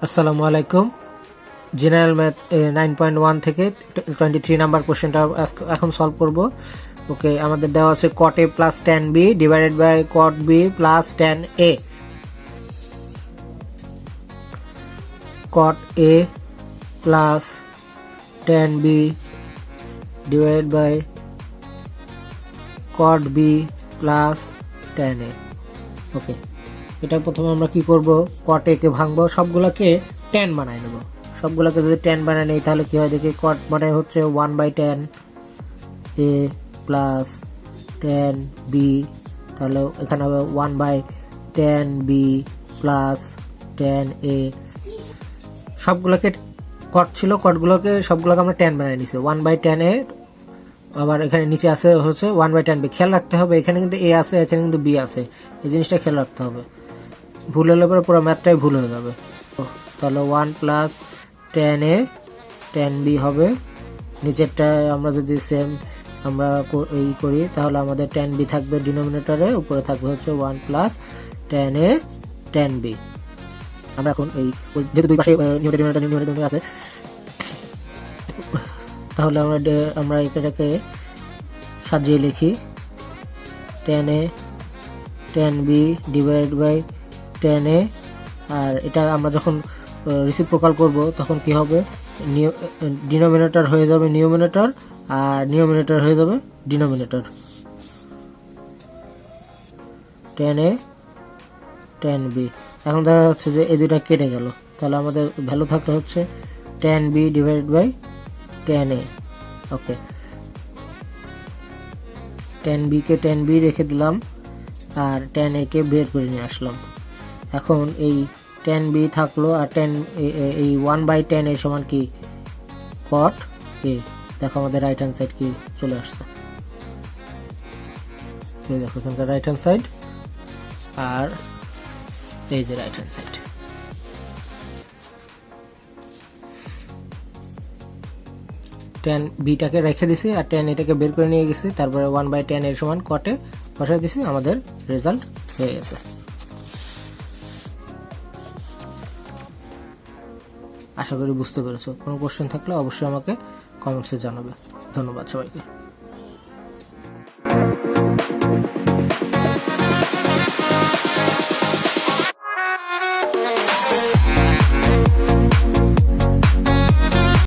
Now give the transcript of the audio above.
আসসালামু আলাইকুম। General math 9.1 থেকে 23 নাম্বার কোশ্চেনটা এখন সলভ করব। ওকে, আমাদের দেওয়া আছে cot a plus tan b divided by cot b plus tan a। cot a plus tan b divided by cot b plus tan a। Okay, এটা প্রথমে আমরা কি করব, cot a কে ভাঙবো, সবগুলোকে tan বানাই নেব। সবগুলোকে যদি tan বানাই নেই তাহলে কি হয় দেখি, cot মানে হচ্ছে 1/tan a plus tan b, তাহলে এখানে হবে 1/tan b plus tan a। সবগুলোকে cot ছিল, cotগুলোকে সবগুলোকে আমরা tan বানাই নিছি। 1/tan a, আবার এখানে নিচে আছে হচ্ছে 1/tan b। খেয়াল রাখতে হবে এখানে কিন্তু a আছে, এখানে কিন্তু b আছে, এই জিনিসটা খেয়াল রাখতে হবে। ভুল হলে পরে পুরো ম্যাথটাই ভুল হয়ে যাবে। তাহলে 1 plus tan a tan b হবে। নিচেরটা আমরা যদি সেম আমরা এই করি তাহলে আমাদের tan b থাকবে ডিনোমিনেটরে, উপরে থাকবে হচ্ছে 1 plus tan a tan b। আমরা এখন এই যেহেতু দুই পাশে নিউমেরেটর আছে, তাহলে আমরা এটাকে সাজিয়ে লিখি tan a tan b divide by tan a। আর এটা আমরা যখন রেসিপ্রোকাল করব তখন কি হবে, ডিনোমিনেটর হয়ে যাবে নিউমিনেটর আর নিউমিনেটর হয়ে যাবে denominator. tan a tan b, এখন দেখা যাচ্ছে যে এই দুটা কেটে গেল, তাহলে আমাদের ভ্যালু থাকলে হচ্ছে tan b divided by tan a। Okay, tan b কে tan b রেখে দিলাম আর tan a কে বের করে নিয়ে আসলাম। এখন এই tan b থাকলো আর এই 1/tan a সমান কি cot a। দেখো আমাদের রাইট হ্যান্ড সাইড কি চলে আসছে, এই দেখো এখানকার রাইট হ্যান্ড সাইড আর এই যে right hand side. tan b টাকে রেখে দিছি আর tan এটাকে বের করে নিয়ে গেছি, তারপরে 1/tan এর সমান cot a বসাই দিছি, আমাদের রেজাল্ট হয়ে গেছে। আশা করি বুঝতে পেরেছো। কোনো কোশ্চেন থাকলে অবশ্যই আমাকে কমেন্টসে জানাবে। ধন্যবাদ সবাইকে।